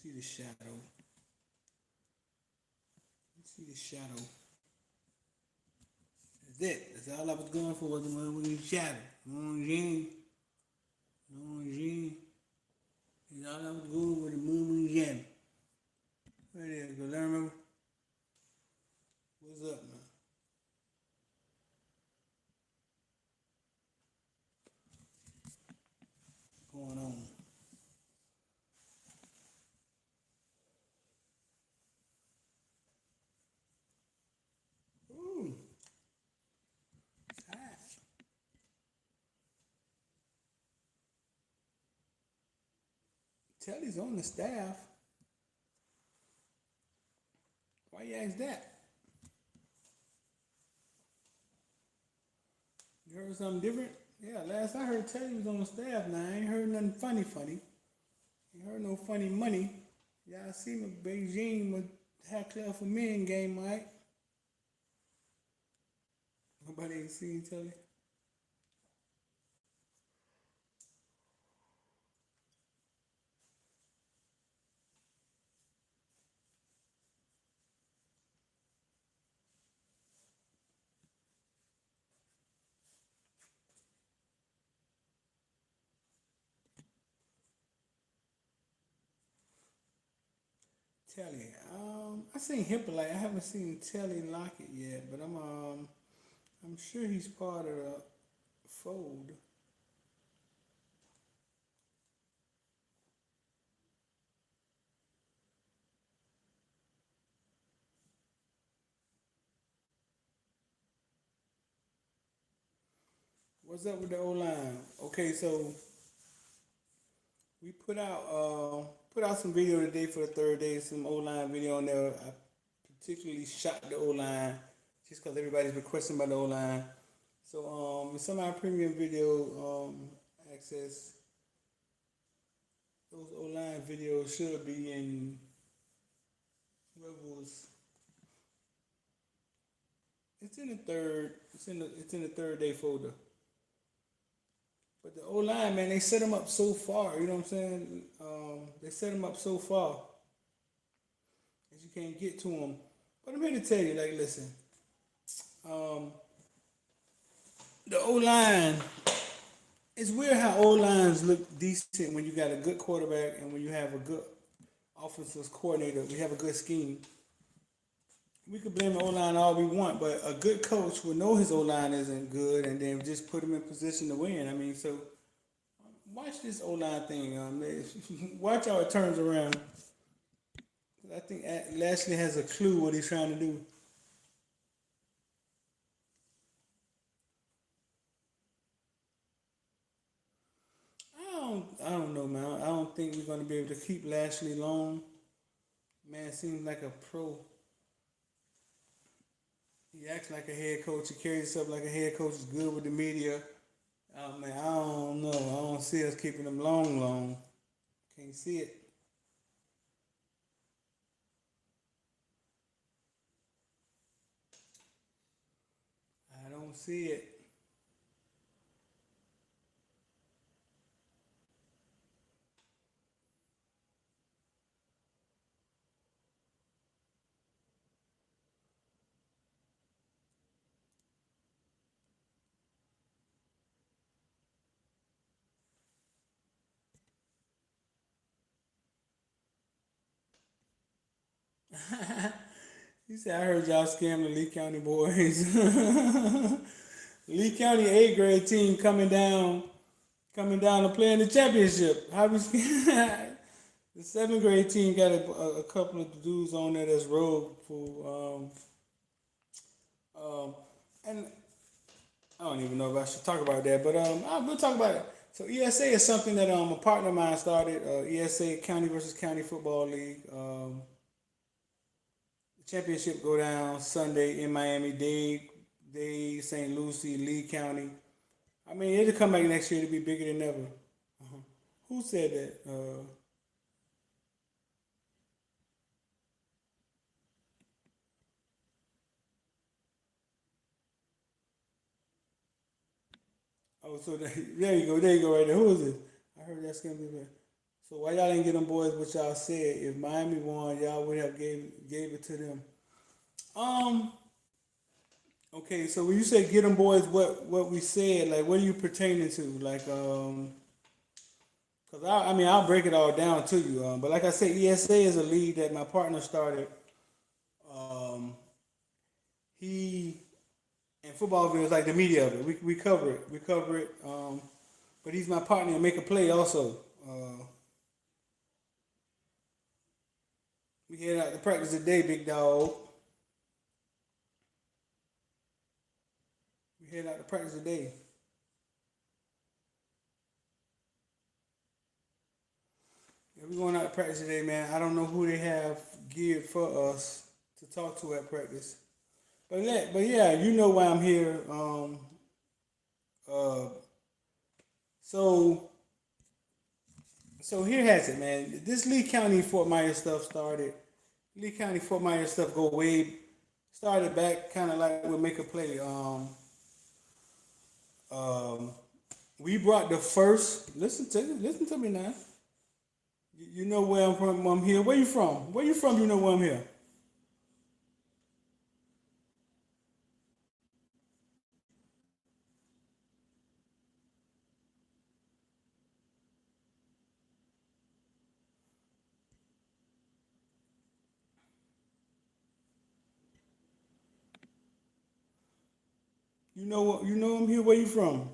See the shadow. See the shadow. That's it. That's all I was going for was the motherfucking shadow. You know what I'm saying? You know what I'm saying? That's all I was going with the motherfucking shadow. Right there, go learn. What's up, man? What's going on? Ooh, tight. Telly's on the staff. Why you ask that? You heard something different? Yeah, last I heard Telly was on the staff. Now I ain't heard nothing funny. Ain't heard no funny money. Y'all see me Beijing with Hat Club for Men game, right? Nobody ain't seen Telly. Telly. I seen Hippolyte. I haven't seen Telly Lockett yet, but I'm sure he's part of the fold. What's up with the O line? Okay, so we put out some video today for the third day, some O line video on there. I particularly shot the O line just because everybody's been questioning about the O line. So in some of our premium video access, those O line videos should be in whoever was. It's in the third. It's in the third day folder. But the O line, man, they set them up so far. You know what I'm saying? They set them up so far that you can't get to them. But I'm here to tell you, like, listen, um, the O line. It's weird how O lines look decent when you got a good quarterback and when you have a good offensive coordinator. We have a good scheme. We could blame the O line all we want, but a good coach will know his O line isn't good and then just put him in position to win. I mean, so watch this O line thing. Watch how it turns around. I think Lashley has a clue what he's trying to do. I don't know, man. I don't think we're gonna be able to keep Lashley long. Man seems like a pro. He acts like a head coach. He carries himself like a head coach. Is good with the media. Man, I don't know. I don't see us keeping him long. Can't see it. I don't see it. He said, I heard y'all scam the Lee County boys. Lee County 8th grade team coming down to play in the championship. How we the 7th grade team got a couple of dudes on there that's rogue for and I don't even know if I should talk about that, but we'll talk about it. So ESA is something that a partner of mine started. ESA County versus County Football League. The championship go down Sunday in Miami Dade, St. Lucie, Lee County. I mean, it'll come back next year to be bigger than ever. Uh-huh. Who said that? Oh, so there you go, right there. Who is it? I heard that's gonna be there. So why y'all didn't get them boys what y'all said? If Miami won, y'all would have gave it to them. Um. Okay. So when you say get them boys, what we said, like what are you pertaining to? Like cause I mean I'll break it all down to you. But like I said, ESA is a league that my partner started. Um. He and Footballville is like the media of it. We cover it. We cover it. But he's my partner and make a play also. We head out to practice today, big dog. We head out to practice today. Yeah, we going out to practice today, man. I don't know who they have geared for us to talk to at practice. But yeah, you know why I'm here. Uh, so so here has it, man. This Lee County Fort Myers stuff started. Lee County Fort Myers stuff go way started back kind of like with Make a Play. Um, we brought the first. Listen to me now. You know where I'm from. I'm here. Where you from? Where you from? You know where I'm here. You know what? You know I'm here. Where you from?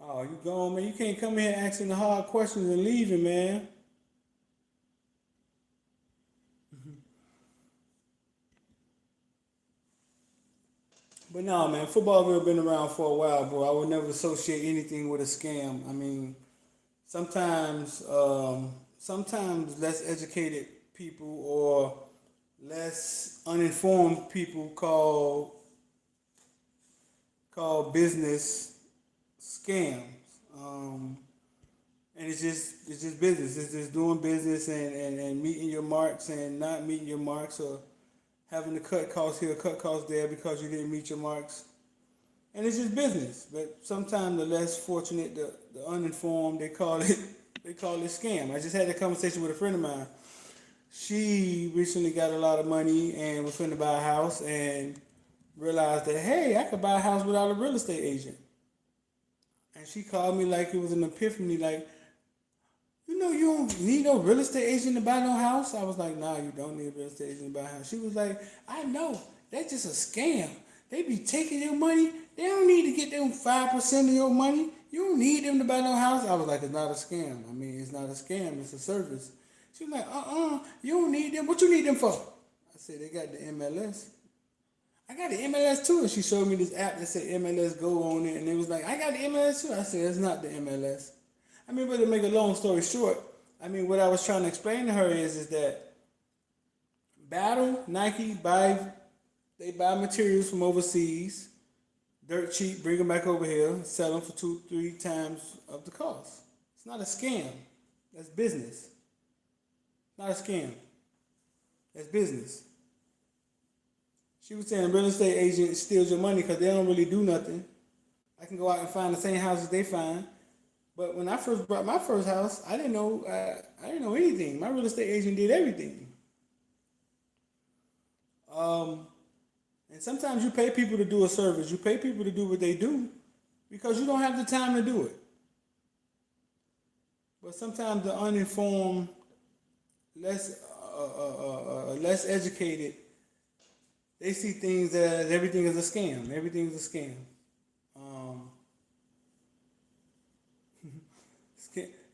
Oh, you gone, man. You can't come here asking the hard questions and leaving, man. But no, man, football have been around for a while, bro. I would never associate anything with a scam. I mean, sometimes less educated people or less uninformed people call business scams. Um, and it's just business. It's just doing business and meeting your marks and not meeting your marks or having to cut costs here, cut costs there because you didn't meet your marks. And it's just business. But sometimes the less fortunate, the uninformed, they call it scam. I just had a conversation with a friend of mine. She recently got a lot of money and was finna buy a house and realized that hey, I could buy a house without a real estate agent. And she called me like it was an epiphany, like, you know, you don't need no real estate agent to buy no house. I was like, nah, you don't need a real estate agent to buy a house. She was like, I know, that's just a scam. They be taking your money. They don't need to get them 5% of your money. You don't need them to buy no house. I was like, it's not a scam. I mean, it's not a scam. It's a service. She was like, you don't need them. What you need them for? I said, they got the MLS. I got the MLS too. And she showed me this app that said MLS Go on it. And it was like, I got the MLS too. I said, it's not the MLS. I mean, but to make a long story short, I mean, what I was trying to explain to her is that Battle, Nike they buy materials from overseas, dirt cheap, bring them back over here, sell them for 2, 3 times of the cost. It's not a scam. That's business. Not a scam. That's business. She was saying real estate agent steals your money because they don't really do nothing. I can go out and find the same houses they find. But when I first bought my first house, I didn't know anything. My real estate agent did everything. Um, and sometimes you pay people to do a service. You pay people to do what they do because you don't have the time to do it. But sometimes the uninformed, less less educated, they see things as everything is a scam. Everything is a scam. Um,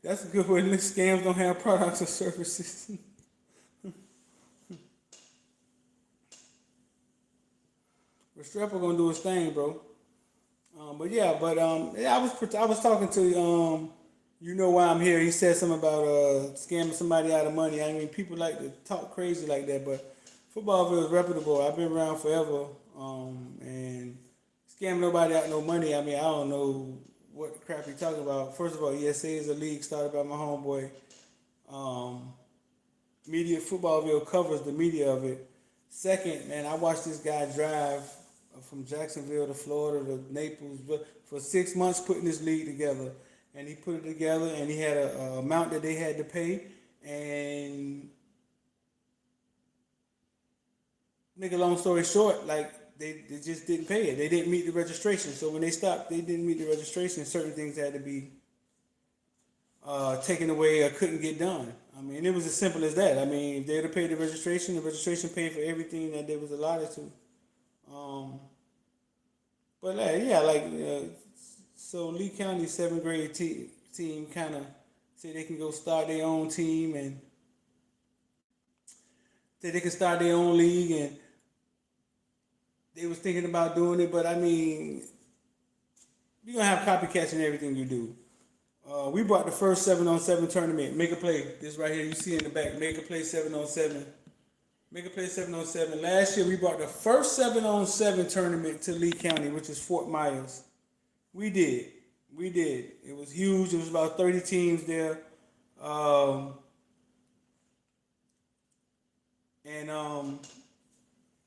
that's a good way. Scams don't have products or services. Restrepo gonna do his thing, bro. Yeah, I was talking to you know why I'm here. He said something about scamming somebody out of money. I mean, people like to talk crazy like that, but Footballville is reputable. I've been around forever, and scamming nobody out no money. I mean, I don't know what crap he talking about. First of all, ESA is a league started by my homeboy. Um, Media Footballville covers the media of it. Second, man, I watched this guy drive from Jacksonville to Florida to Naples for 6 months putting this league together. And he put it together, and he had a amount that they had to pay. And make a long story short, like they just didn't pay it. They didn't meet the registration. So when they stopped, they didn't meet the registration. Certain things had to be taken away or couldn't get done. I mean, it was as simple as that. I mean, if they had to pay the registration paid for everything that they was allotted to. Um, but yeah, so Lee County seventh grade team kind of say they can go start their own team and say they can start their own league, and they was thinking about doing it. But I mean, you're gonna have copycats in everything you do. We brought the first 7-on-7 tournament. Make a play. This right here, you see in the back. Make a play 7-on-7. Make a play 7-on-7. Last year, we brought the first 7-on-7 tournament to Lee County, which is Fort Myers. We did. We did. It was huge. It was about 30 teams there. And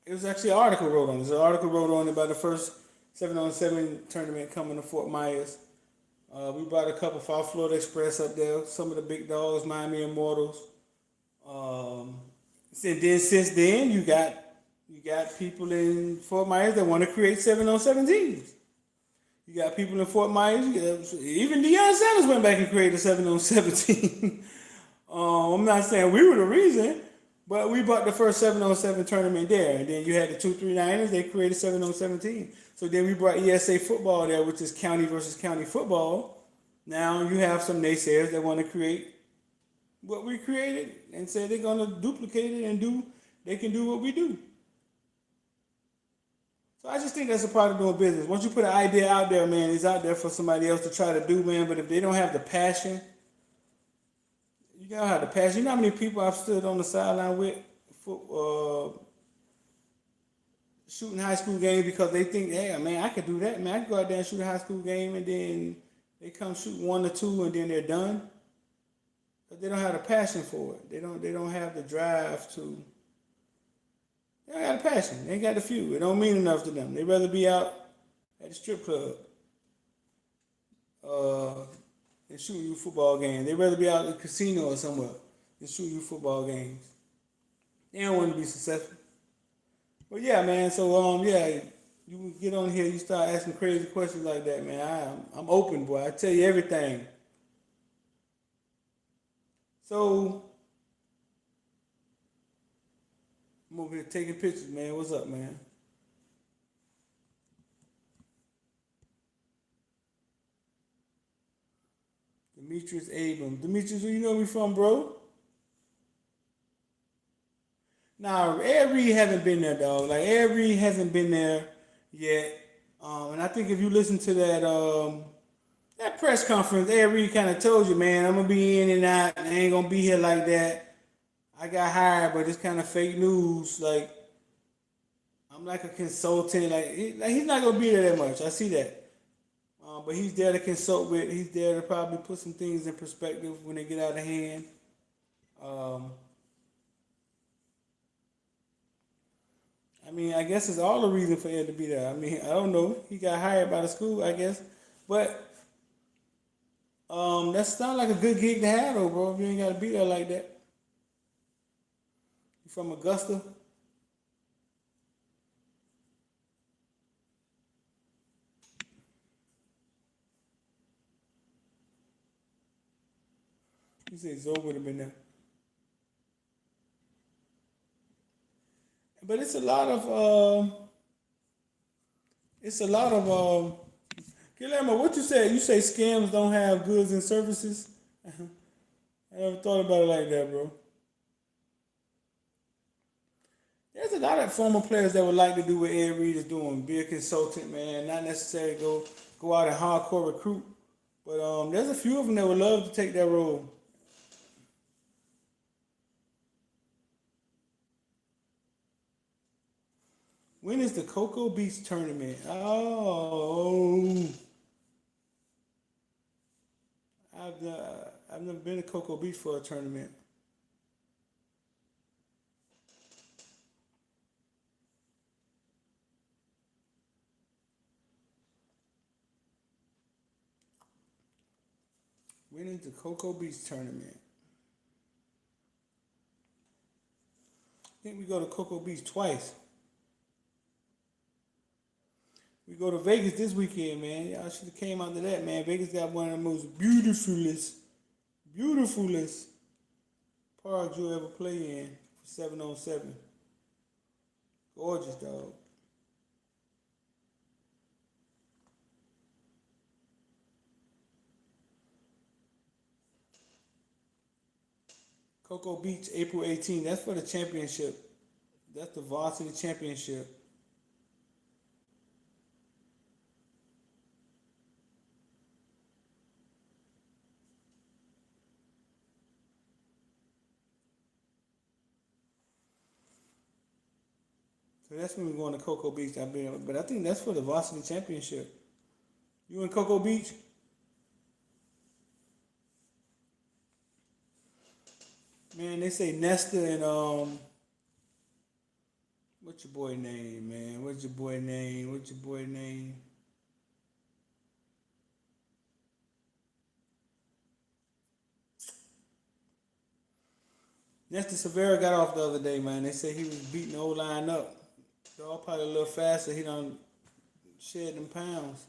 it was actually an article wrote on it. There's an article wrote on it about the first 7-on-7 tournament coming to Fort Myers. We brought a couple for our Florida Express up there. Some of the big dogs, Miami Immortals. And then since then, you got people in Fort Myers that want to create 7-on-7 teams. You got people in Fort Myers. Even Deion Sanders went back and created a 7-on-7 team. I'm not saying we were the reason, but we brought the first 7-on-7 tournament there. And then you had the 239ers. They created 7-on-7 team. So then we brought ESA football there, which is county versus county football. Now you have some naysayers that want to create what we created and say they're going to duplicate it and they can do what we do. So I just think that's a part of doing business. Once you put an idea out there, man, it's out there for somebody else to try to do, man. But if they don't have the passion, you gotta have the passion. You know how many people I've stood on the sideline with shooting high school games because they think, hey, man, I could do that, man. I could go out there and shoot a high school game, and then they come shoot 1 or 2, and then they're done. But they don't have the passion for it. They don't have the drive to. They don't have the passion. They ain't got the fuel. It don't mean enough to them. They'd rather be out at the strip club and shooting you football games. They'd rather be out at the casino or somewhere than shooting you football games. They don't want to be successful. But yeah, man. So yeah, you get on here, you start asking crazy questions like that, man. I'm open, boy. I tell you everything. So I'm over here taking pictures, man. What's up, man? Demetrius Abram. Demetrius, where you know me from, bro? Nah, Ed Reed hasn't been there, dog. Like Ed Reed hasn't been there yet. And I think if you listen to that press conference, Ed Reed kind of told you, man, I'm gonna be in and out. I ain't gonna be here like that. I got hired, but it's kind of fake news. Like I'm like a consultant. Like he's not gonna be there that much. I see that. But he's there to consult with. He's there to probably put some things in perspective when they get out of hand. Um, I mean, I guess it's all the reason for Ed to be there. I mean, I don't know. He got hired by the school, I guess. But that sounds like a good gig to have, though, bro. If you ain't got to be there like that. You from Augusta? You say Zoe would have been there. But it's a lot of Guillermo, what you said? You say scams don't have goods and services? I never thought about it like that, bro. There's a lot of former players that would like to do what Ed Reed is doing, be a consultant, man, not necessarily go out and hardcore recruit. But there's a few of them that would love to take that role. When is the Cocoa Beach tournament? Oh, I've never been to Cocoa Beach for a tournament. Winning the Cocoa Beach tournament. I think we go to Cocoa Beach twice. We go to Vegas this weekend, man. Y'all should have came out to that, man. Vegas got one of the most beautifulest parks you'll ever play in for 7-on-7. Gorgeous, dog. Cocoa Beach, April 18th. That's for the championship. That's the varsity championship. So that's when we're going to Cocoa Beach. But I think that's for the varsity championship. You in Cocoa Beach? Man, they say Nesta and what's your boy name, man? What's your boy name? What's your boy name? Nesta Severa got off the other day, man. They said he was beating the old line up. Dog probably a little faster. He done shed them pounds.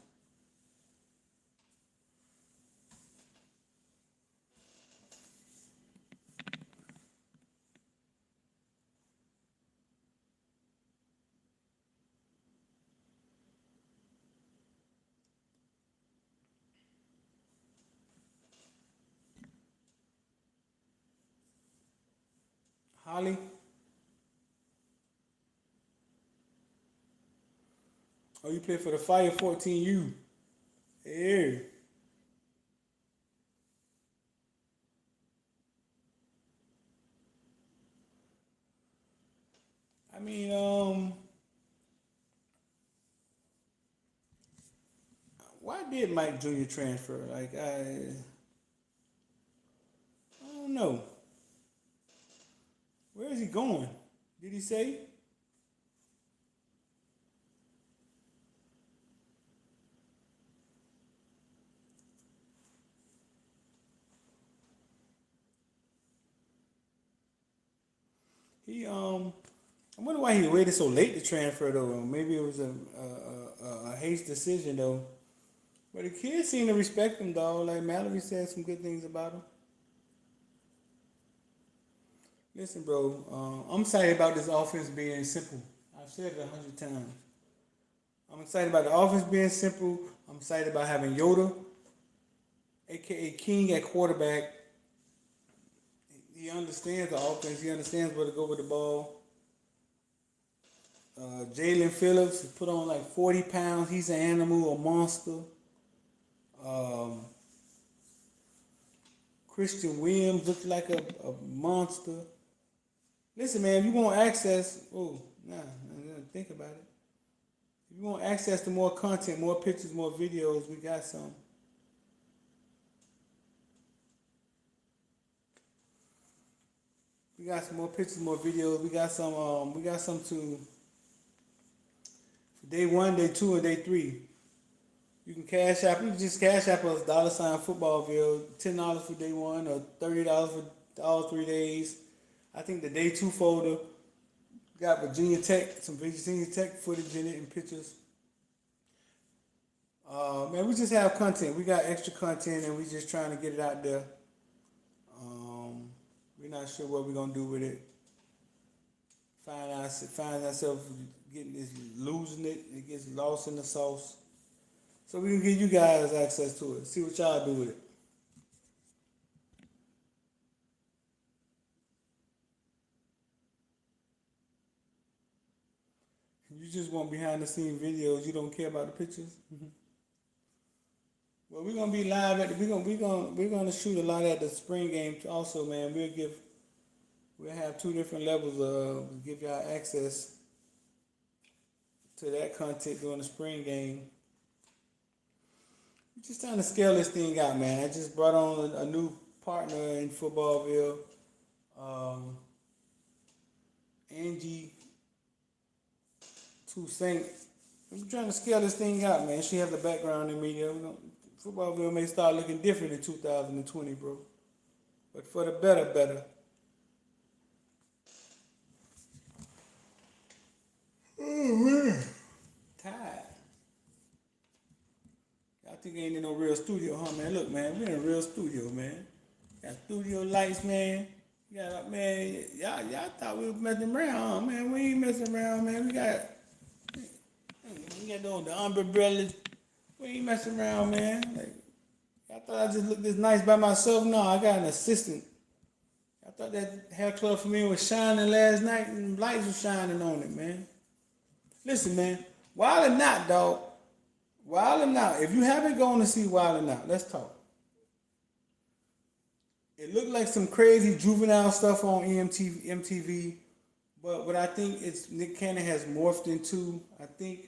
Holly, oh, you play for the Fire 14U. Yeah. I mean, why did Mike Jr. transfer? Like, I don't know. Where is he going? Did he say? I wonder why he waited so late to transfer though. Maybe it was a haste decision though. But the kids seem to respect him though. Like Mallory said some good things about him. Listen, bro, I'm excited about this offense being simple. I've said it 100 times. I'm excited about the offense being simple. I'm excited about having Yoda, aka King, at quarterback. He understands the offense. He understands where to go with the ball. Jalen Phillips put on like 40 pounds. He's an animal, a monster. Um, Christian Williams looks like a monster. Listen, man, if you want access, think about it. If you want access to more content, more pictures, more videos, we got some. We got some more pictures, more videos. We got some. We got some to day 1, day 2, and day 3. You can cash app. You can just cash app us $Footballville, $10 for day 1 or $30 for all 3 days. I think the day 2 folder got Virginia Tech, some Virginia Tech footage in it and pictures. Man, we just have content. We got extra content, and we just trying to get it out there. We're not sure what we're gonna do with it. Find ourselves getting this, losing it. It gets lost in the sauce. So we can give you guys access to it. See what y'all do with it. You just want behind the scene videos. You don't care about the pictures. Well, we're gonna be live at we're gonna shoot a lot at the spring game also, man. We'll have 2 different levels of give y'all access to that content during the spring game. We're just trying to scale this thing out, man. I just brought on a new partner in Footballville, um, Angie Toussaint. We're trying to scale this thing out, man. She has a background in media. Footballville may start looking different in 2020, bro. But for the better, better. Oh, man. Tired. I think ain't in no real studio, huh, man? Look, man, we in a real studio, man. Got studio lights, man. Got man, y'all thought we was messing around, huh, man? We ain't messing around, man. We got the umbrellas. We ain't messing around, man. Like, I thought I just looked this nice by myself. No, I got an assistant. I thought that hair club for me was shining last night and lights were shining on it, man. Listen, man, Wild or Not, dog. Wild or Not. If you haven't gone to see Wild or Not, let's talk. It looked like some crazy juvenile stuff on MTV, but what I think it's Nick Cannon has morphed into, I think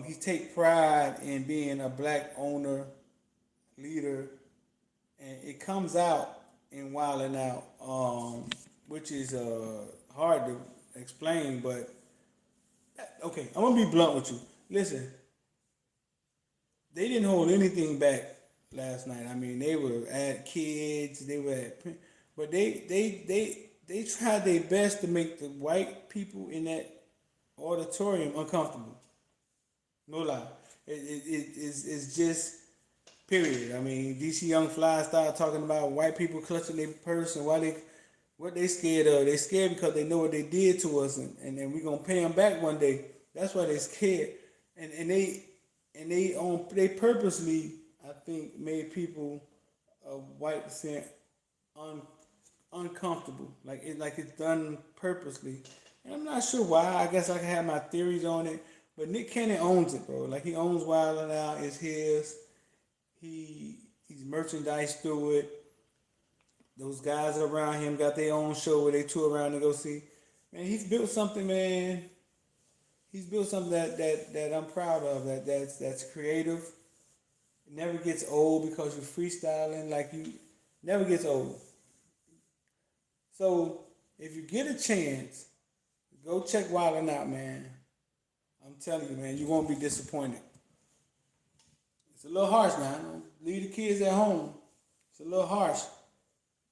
he take pride in being a black owner, leader, and it comes out in Wild and Out, which is hard to explain, but okay, I'm gonna be blunt with you. Listen, they didn't hold anything back last night. I mean, they were at kids, they were at, but they tried their best to make the white people in that auditorium uncomfortable. No lie, it's just period. I mean, DC Young Fly started talking about white people clutching their purse and what they scared of. They scared because they know what they did to us, and then we gonna pay them back one day. That's why they scared, and they purposely, I think, made people of white descent uncomfortable. Like it's done purposely, and I'm not sure why. I guess I can have my theories on it, but Nick Cannon owns it, bro. Like he owns Wild 'N Out. It's his. He's merchandise through it. Those guys around him got their own show where they tour around and go see. Man, he's built something, man. He's built something that I'm proud of. That's creative. It never gets old because you're freestyling. Like you never gets old. So if you get a chance, go check Wild 'N Out, man. I'm telling you, man, you won't be disappointed. It's a little harsh now. Leave the kids at home. It's a little harsh.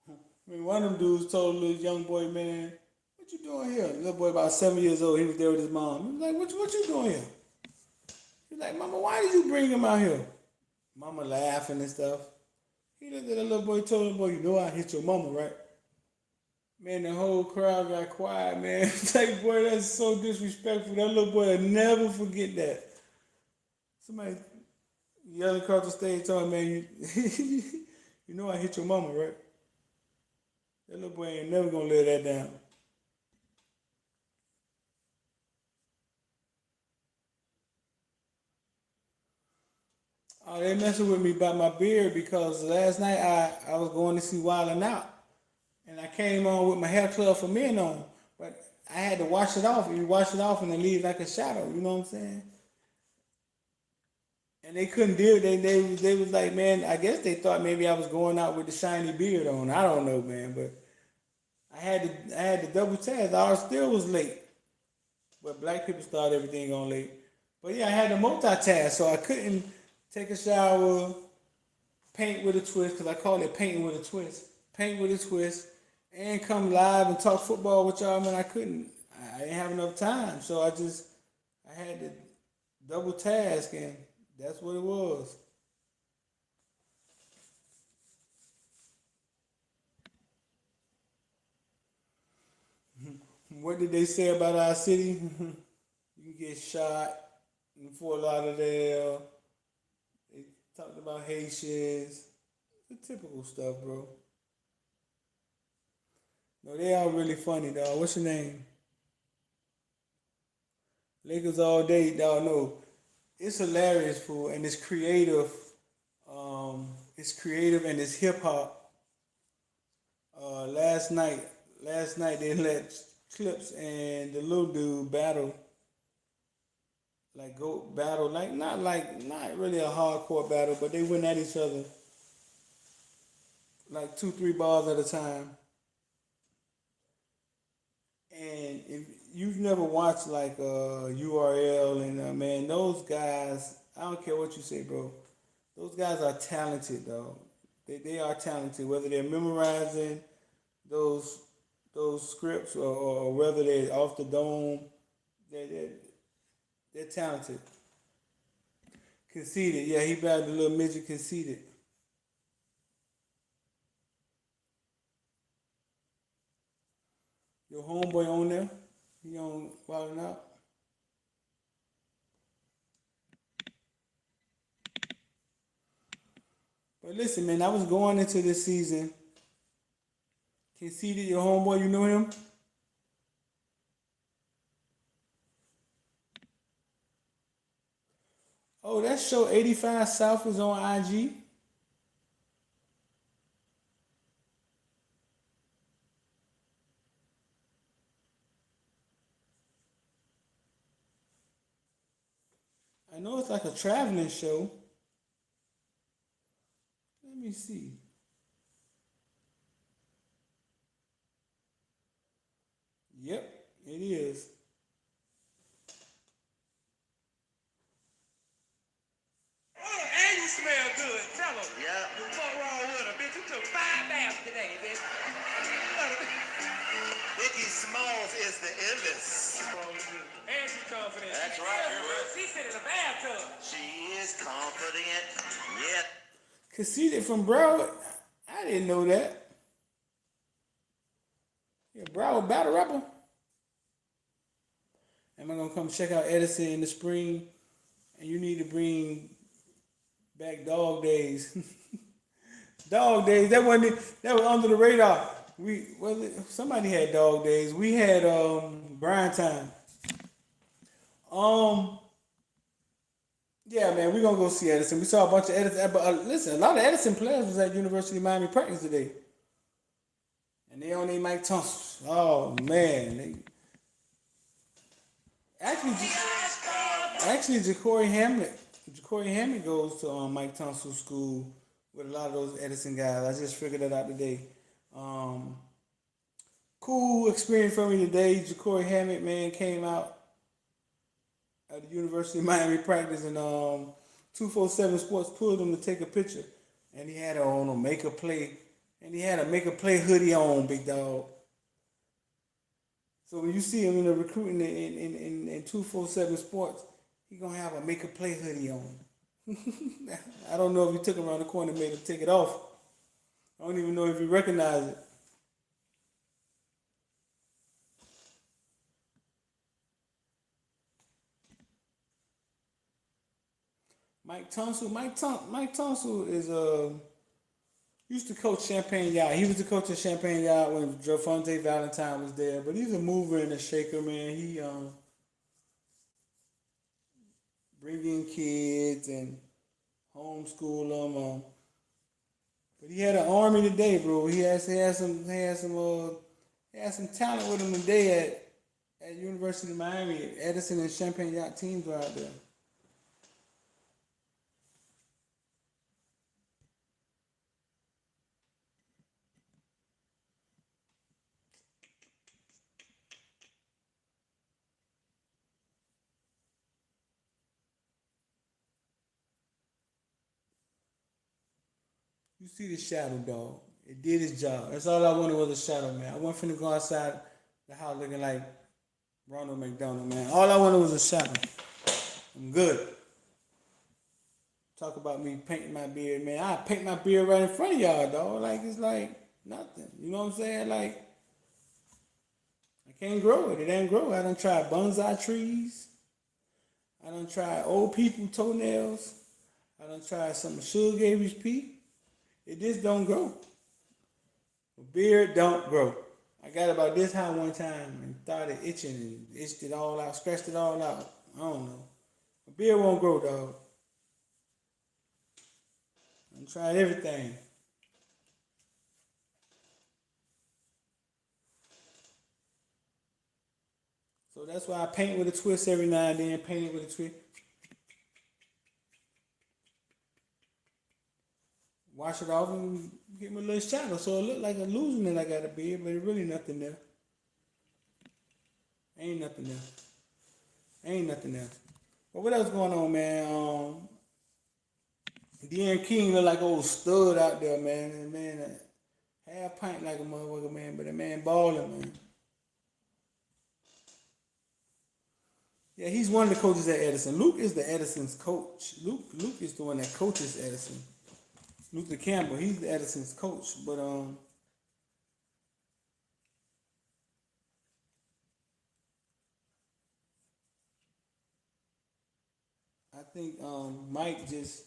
I mean, one of them dudes told a little young boy, man, what you doing here? The little boy about 7 years old, he was there with his mom. He was like, what you doing here? He's like, Mama, why did you bring him out here? Mama laughing and stuff. He looked at the little boy, told the boy, you know I hit your mama, right? Man, the whole crowd got quiet, man. It's like, boy, that's so disrespectful. That little boy will never forget that. Somebody yelling across the stage, telling man, you know I hit your mama, right? That little boy ain't never gonna lay that down. Oh, they messing with me about my beard because last night I was going to see Wild 'N Out, and I came on with my hair club for men on, but I had to wash it off. You wash it off and it leaves like a shadow. You know what I'm saying? And they couldn't deal. They was like, man, I guess they thought maybe I was going out with the shiny beard on. I don't know, man, but I had to double task. I still was late, but black people start everything on late. But yeah, I had to multitask, so I couldn't take a shower, paint with a twist, because I call it painting with a twist. Paint with a twist, and come live and talk football with y'all, man. I couldn't. I didn't have enough time, so I had to double task, and that's what it was. What did they say about our city? You can get shot in Fort Lauderdale. They talked about Haitians. The typical stuff, bro. No, they all really funny, dog. What's your name? Lakers all day, dog. No, it's hilarious, fool, and it's creative. It's creative and it's hip hop. Uh, last night, last night they let Clips and the little dude battle, like go battle, like not really a hardcore battle, but they went at each other. like 2, 3 bars at a time. And if you've never watched like URL and man, those guys, I don't care what you say, bro. Those guys are talented, though. They are talented, whether they're memorizing those those scripts or whether they're off the dome. They they're talented. Conceited, yeah, he battled the little midget conceited. Your homeboy on there, he on Wildin' Out. But listen, man, I was going into this season. Conceited, your homeboy, you know him? Oh, that show 85 South is on IG. I know it's like a traveling show. Let me see. Yep, it is. Oh, and you smell good. Tell him. Yeah. What wrong with her, bitch? You took 5 baths today, bitch. Vicky Smalls is the illest. And she's confident. That's right. She sit in the bathtub. She is confident. Yet. Conceited from Broward. I didn't know that. Yeah, Broward battle rapper. Am I gonna come check out Edison in the spring? And you need to bring back Dog Days. Dog Days. That wasn't that was under the radar. Somebody had Dog Days. We had Brian Time. Um yeah, man, we're gonna go see Edison. We saw a bunch of Edison, but listen, a lot of Edison players was at University of Miami practice today, and they on their Mike Thompson. Oh man, actually, actually, Ja'Cory Hammett goes to Mike Thompson school with a lot of those Edison guys. I just figured that out today. Um, cool experience for me today. Ja'Cory Hammett, man, came out at the University of Miami practice, and 247 Sports pulled him to take a picture, and he had on a make a play, and he had a make a play hoodie on, big dog. So when you see him in the recruiting in 247 Sports, he gonna have a make a play hoodie on. I don't know if he took him around the corner and made him take it off. I don't even know if he recognized it. Mike Tunsil is used to coach Champagne Yacht. He was the coach of Champagne Yacht when Drafonte Valentine was there. But he's a mover and a shaker, man. He bring in kids and homeschool them. But he had an army today, bro. He had some talent with him today at University of Miami. Edison and Champagne Yacht teams were out there. You see the shadow, dog. It did its job. That's all I wanted was a shadow, man. I wasn't finna go outside the house looking like Ronald McDonald, man. All I wanted was a shadow. I'm good. Talk about me painting my beard, man. I paint my beard right in front of y'all, dog. Like it's like nothing. You know what I'm saying? Like I can't grow it. It ain't grow. I done tried bonsai trees. I done tried old people toenails. I done tried some sugar Gary's pea. It just don't grow. A beard don't grow. I got about this high one time and started itching and itched it all out, scratched it all out. I don't know. A beard won't grow, dog. I tried everything. So that's why I paint with a twist every now and then. Paint it with a twist. wash it off and give me a little shadow. So it look like a losing that I got a beard, but it really nothing there. Ain't nothing there. Ain't nothing there. But what else going on, man? De'Aaron King look like old stud out there, man. And man, half pint like a motherfucker, man. But that man balling, man. Yeah, he's one of the coaches at Edison. Luke is the Edison's coach. Luke is the one that coaches Edison. Luther Campbell, he's the Edison's coach. But I think Mike just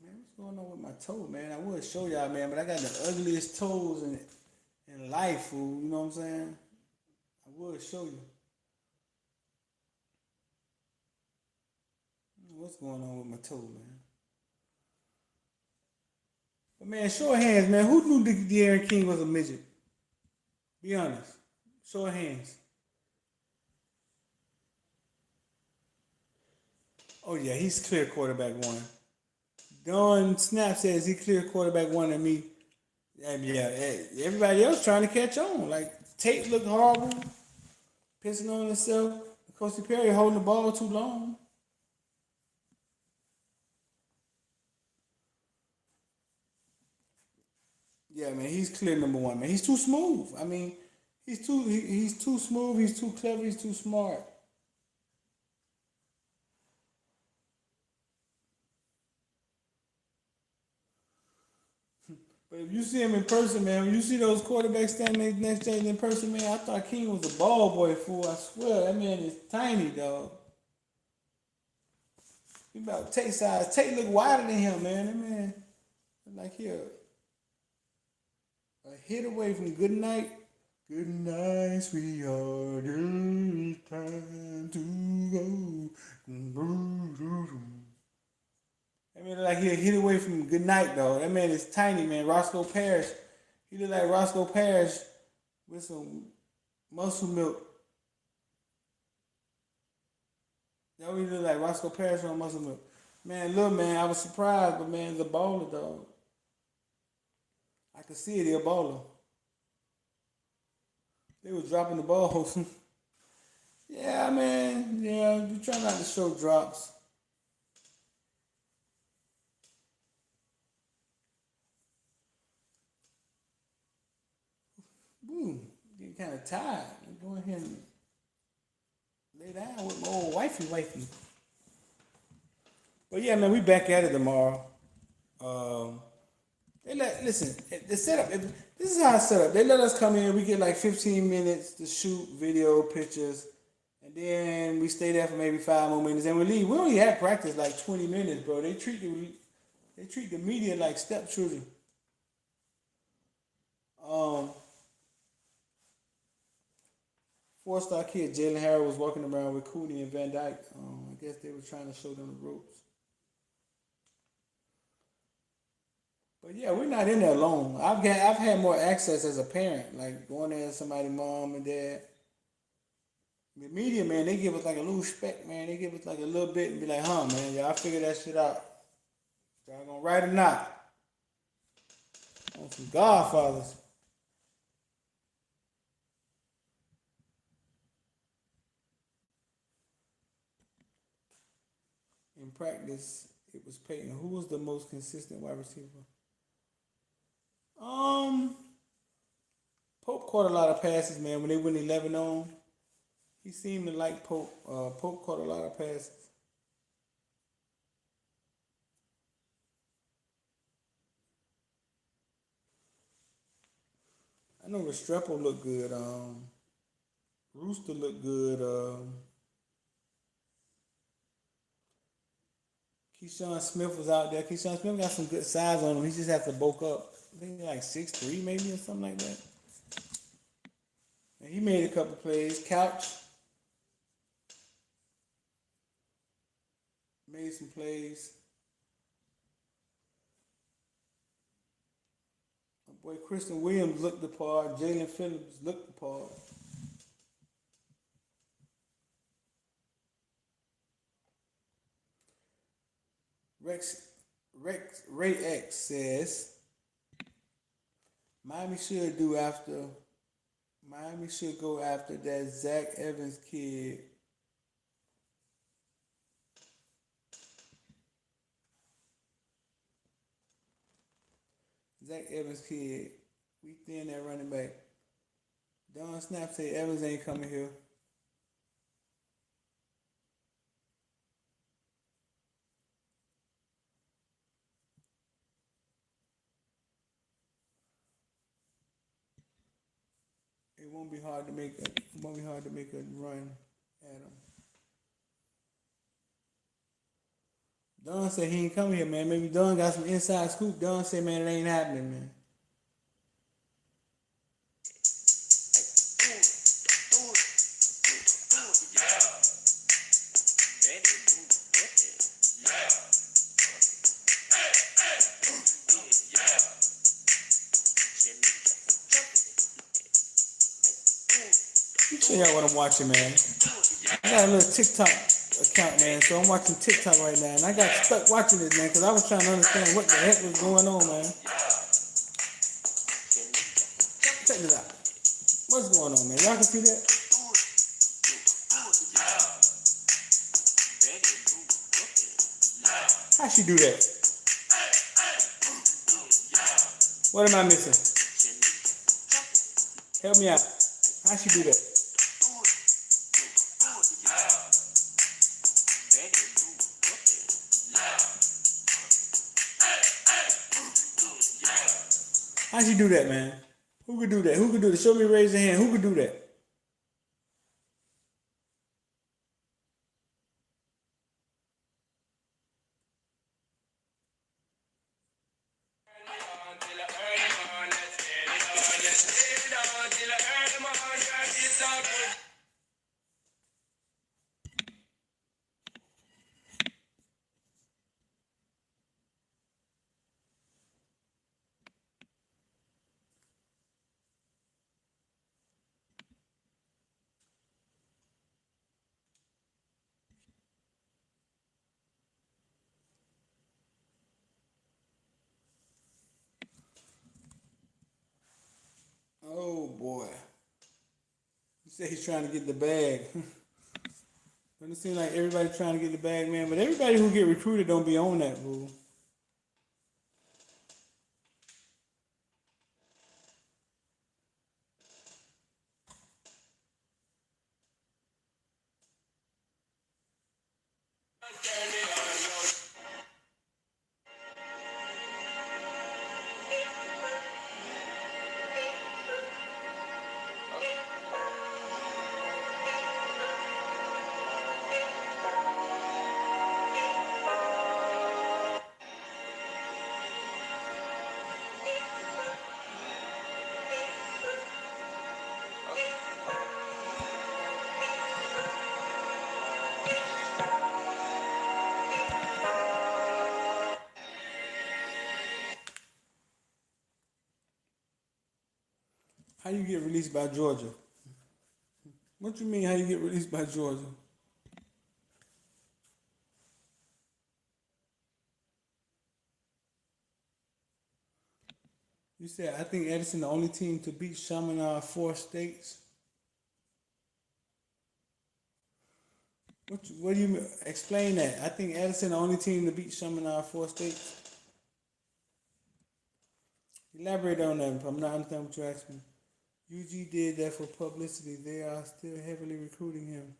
man, what's going on with my toe, man? I would show y'all, man, but I got the ugliest toes in life, fool. You know what I'm saying? I would show you. What's going on with my toe, man? But man, show of hands, man. Who knew De'Aaron King was a midget? Be honest. Show of hands. Oh yeah, he's clear quarterback one. Don Snap says he clear quarterback one and me. And yeah, everybody else trying to catch on. Like Tate looked horrible, pissing on himself. Coach Perry holding the ball too long. Yeah, man, he's clear number one, man. He's too smooth. I mean, he's too smooth. He's too clever. He's too smart. But if you see him in person, man, when you see those quarterbacks standing next to him in person, man, I thought King was a ball boy fool. I swear, that man is tiny, dog. He about Tate size. Tate look wider than him, man. That man, like here, a hit away from good night. Good night, sweetheart. It's time to go. I mean, like he'll hit away from good night, though. That man is tiny, man. Roscoe Parrish. He look like Roscoe Parrish with some muscle milk. That what he look like, Roscoe Parrish on muscle milk. Man, look, man, I was surprised, but man, he's a baller, dog. I could see it, he a baller. They was dropping the balls. Yeah, man. Yeah, you try not to show drops. Boom. Getting kind of tired. I'm going here and lay down with my old wifey. But yeah, man, we back at it tomorrow. Listen, the setup. This is how it's set up. They let us come in. We get like 15 minutes to shoot video, pictures, and then we stay there for maybe 5 more minutes, and we leave. We only had practice like 20 minutes, bro. They treat the media like stepchildren. Four-star kid Jalen Harris was walking around with Cooney and Van Dyke. I guess they were trying to show them the ropes. But yeah, we're not in there alone. I've had more access as a parent, like going there as somebody's mom and dad. The media, man, they give us like a little speck, man. They give us like a little bit and be like, huh, man, y'all figure that shit out. Y'all gonna write or not? On some Godfathers. In practice, it was Peyton. Who was the most consistent wide receiver? Pope caught a lot of passes, man. When they went 11 on, he seemed to like Pope. Pope caught a lot of passes. I know Restrepo looked good. Rooster looked good. Keyshawn Smith was out there. Keyshawn Smith got some good size on him. He just has to bulk up. I think he's like 6'3" maybe or something like that. And he made a couple plays. Couch made some plays. My boy Christian Williams looked the part. Jalen Phillips looked the part. Rex Ray X says Miami should do after Miami should go after that Zach Evans kid. Zach Evans kid. We thin that running back. Don Snap say Evans ain't coming here. It won't be hard to make a run at him. Don said he ain't coming here, man. Maybe Don got some inside scoop. Don said, man, it ain't happening, man. Show y'all what I'm watching, man. I got a little TikTok account, man, so I'm watching TikTok right now, and I got stuck watching it, man, because I was trying to understand what the heck was going on, man. Check this out. What's going on, man? Y'all can see that? How she do that? What am I missing? Help me out. How she do that? How'd you do that, man? Who could do that? Who could do that? Show me, raise your hand. Who could do that? Oh boy. You say he's trying to get the bag. Doesn't it seem like everybody trying to get the bag, man? But everybody who get recruited don't be on that, boo. How you get released by Georgia? What you mean how you get released by Georgia? You said, I think Edison the only team to beat Chaminade 4 states. What do you mean? Explain that. I think Edison the only team to beat Chaminade 4 states. Elaborate on that. I'm not understanding what you're asking. UG did that for publicity. They are still heavily recruiting him.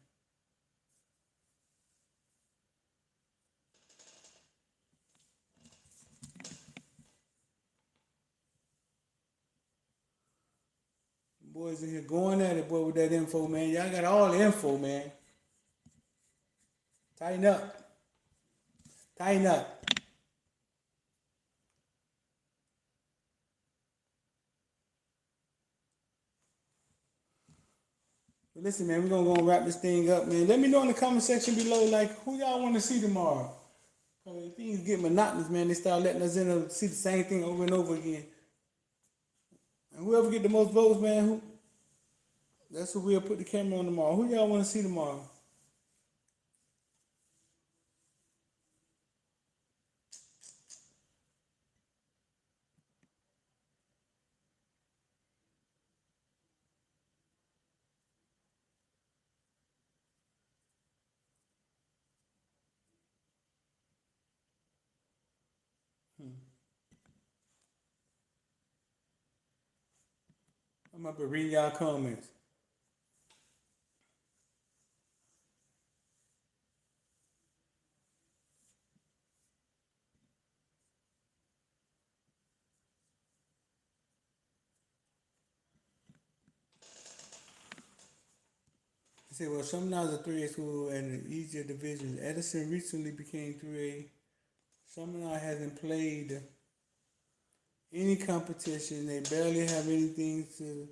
Boys in here going at it, boy, with that info, man. Y'all got all the info, man. Tighten up. Tighten up. But listen, man, we're going to go and wrap this thing up, man. Let me know in the comment section below, like, who y'all want to see tomorrow. Because things get monotonous, man. They start letting us in and see the same thing over and over again. And whoever get the most votes, man, that's who we'll put the camera on tomorrow. Who y'all want to see tomorrow? I'm up here reading y'all comments. They say, well, Chaminade is a 3A school and an easier division. Edison recently became 3A. Chaminade hasn't played any competition. They barely have anything to.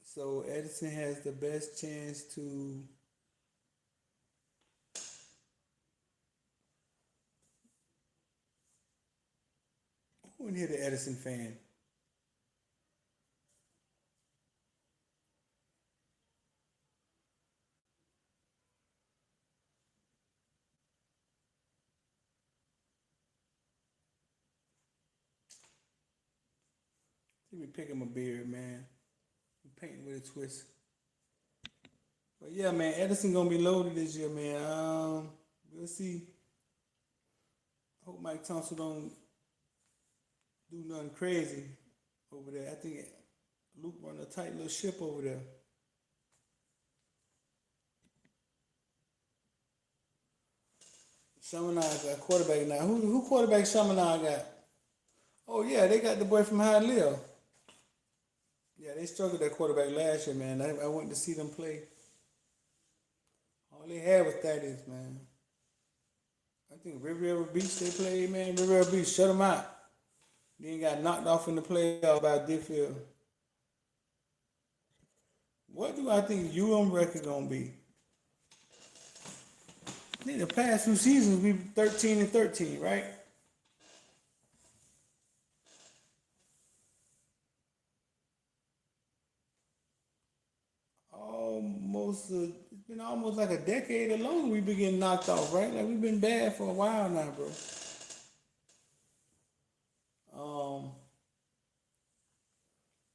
So Edison has the best chance to. Who in here the Edison fan? See me picking my beard, man. I'm painting with a twist. But yeah, man, Edison gonna be loaded this year, man. We'll see. Hope Mike Thompson don't do nothing crazy over there. I think Luke run a tight little ship over there. Chaminade got quarterback now. Who quarterback Chaminade got? Oh yeah, they got the boy from Hialeah. Yeah, they struggled at quarterback last year, man. I went to see them play. All they had was Thaddeus, man. I think Riviera Beach they played, man. Riviera Beach shut them out. Then got knocked off in the playoff by Deerfield. What do I think record gonna be? I think the past few seasons we 13-13, right? It's been almost like a decade alone we've been getting knocked off, right? Like we've been bad for a while now, bro.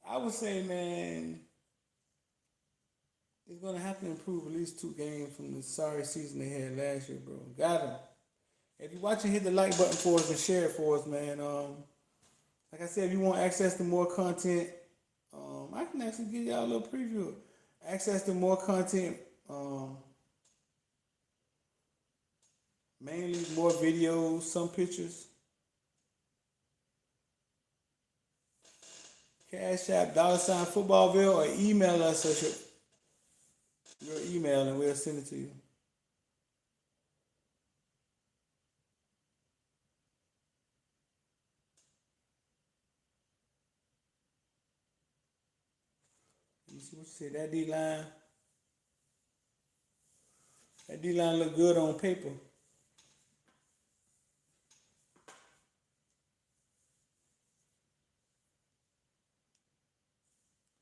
I would say, man, it's gonna have to improve at least 2 games from the sorry season they had last year, bro. Got them. If you're watching, hit the like button for us and share it for us, man. Like I said, if you want access to more content, I can actually give y'all a little preview. Access to more content, mainly more videos, some pictures. Cash App, $Footballville, or email us your email and we'll send it to you. You see what you said? That D-line look good on paper.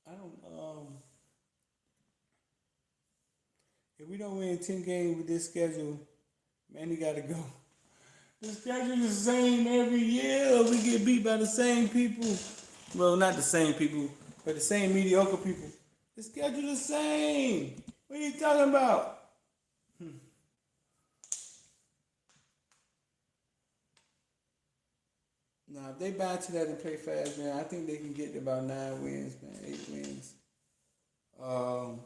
I don't. If we don't win 10 games with this schedule, man, he got to go. The schedule is the same every year. We get beat by the same people. Well, not the same people, but the same mediocre people. The schedule is the same. What are you talking about? Now, if they buy to that and play fast, man, I think they can get to about 9 wins, man, 8 wins. Um,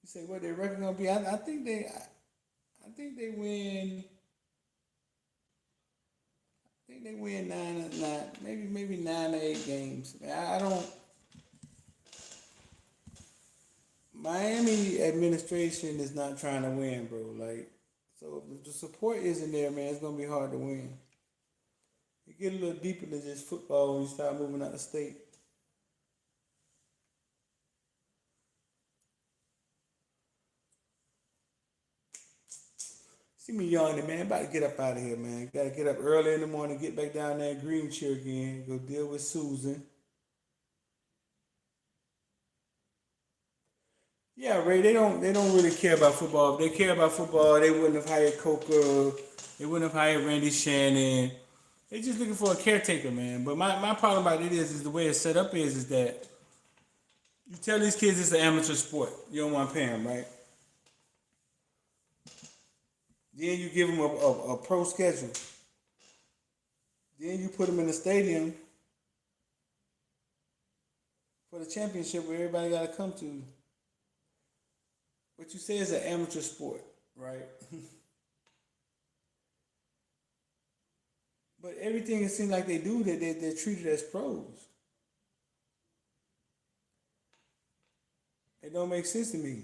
you say what their record gonna be? I think they win. I think they win 9, maybe 9 or 8 games. I don't. Miami administration is not trying to win, bro. Like, so if the support isn't there, man, it's gonna be hard to win. You get a little deeper than just football when you start moving out of state. See me yawning, man. About to get up out of here, man. Gotta get up early in the morning, get back down there in Green Chair again, go deal with Susan. Yeah, Ray, they don't really care about football. If they care about football, they wouldn't have hired Coker, they wouldn't have hired Randy Shannon. They just looking for a caretaker, man. But my problem about it is the way it's set up is that you tell these kids it's an amateur sport. You don't want to pay them, right? Then you give them a pro schedule. Then you put them in the stadium for the championship where everybody got to come to. What you say is an amateur sport, right? But everything it seems like they do, they're treated as pros. It don't make sense to me.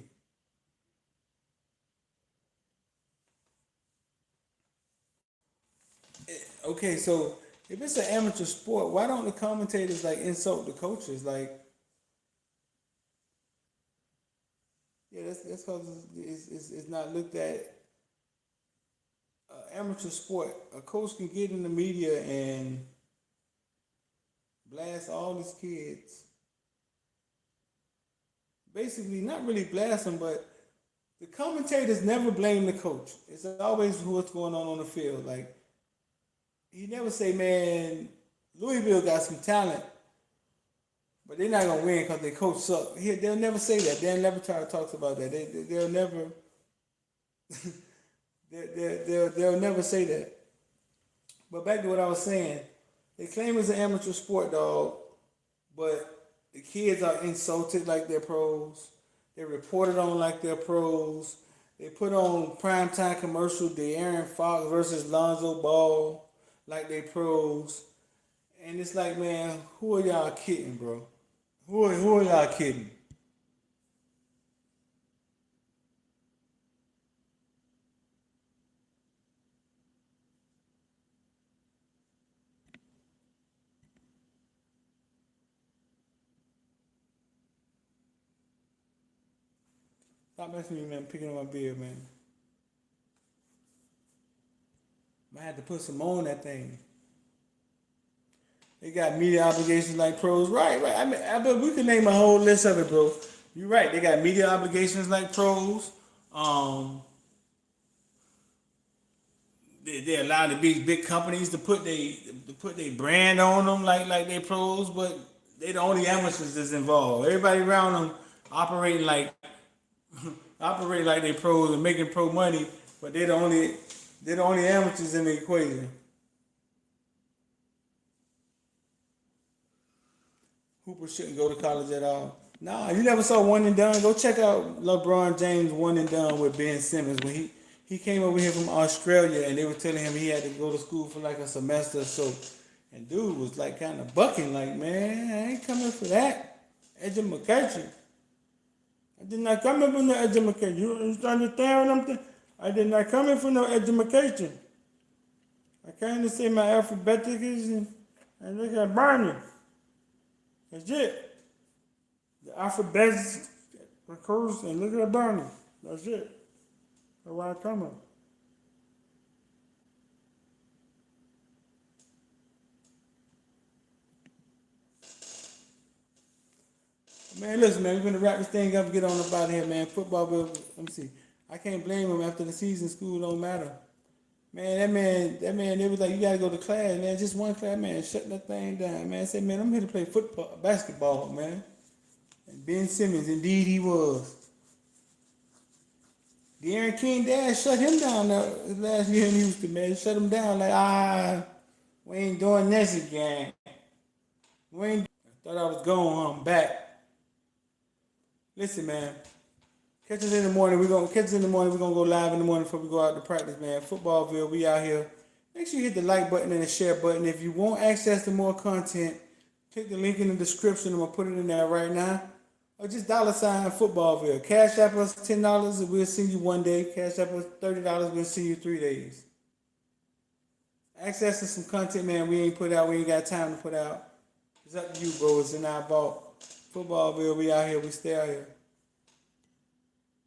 Okay, so if it's an amateur sport, why don't the commentators like insult the coaches? Like, yeah, that's because it's not looked at. Amateur sport, a coach can get in the media and blast all his kids. Basically, not really blast them, but the commentators never blame the coach. It's always what's going on the field. Like, he never say, man, Louisville got some talent, but they're not gonna win because their coach suck. They'll never say that. Dan Lebertard talks about that. They'll never. They'll never say that. But back to what I was saying, they claim it's an amateur sport, dog, but the kids are insulted like they're pros. They're reported on like they're pros. They put on primetime commercial, De'Aaron Fox versus Lonzo Ball, like they pros. And it's like, man, who are y'all kidding, bro? Who are y'all kidding? Stop messing with me, man. Picking up my beard, man. I had to put some on that thing. They got media obligations like pros. Right. I mean, we can name a whole list of it, bro. You're right. They got media obligations like pros. They're allowed to be big companies to put their brand on them like they pros, but they the only amateurs that's involved. Everybody around them operating like they pros and making pro money, but they're the only amateurs in the equation. Hooper shouldn't go to college at all. Nah, you never saw One and Done. Go check out LeBron James One and Done with Ben Simmons when he came over here from Australia and they were telling him he had to go to school for like a semester or so. And dude was like kind of bucking like, man, I ain't coming for that education. I did not come in for no education. You understand what I'm saying? I did not come in for no education. I came to say my alphabetic is and look at Barney. That's it. The alphabet occurs and look at Barney. That's it. That's why I come in. Man, listen, man, we're going to wrap this thing up and get on up out of here, man. Footballville, let me see. I can't blame him after the season. School don't matter. Man, that man, they was like, you got to go to class, man. Just one class, man. Shut that thing down, man. I said, man, I'm here to play basketball, man. And Ben Simmons, indeed he was. De'Aaron King dad shut him down last year in Houston, man. Shut him down like, we ain't doing this again. I thought I was going, I'm back. Listen, man. Catch us in the morning. We're gonna go live in the morning before we go out to practice, man. Footballville, we out here. Make sure you hit the like button and the share button. If you want access to more content, click the link in the description. I'm gonna put it in there right now. Or just $ Footballville. Cash App us $10 and we'll see you one day. Cash App us $30, we'll see you 3 days. Access to some content, man, we ain't got time to put out. It's up to you, bro. It's in our vault. Footballville, we out here, we stay out here.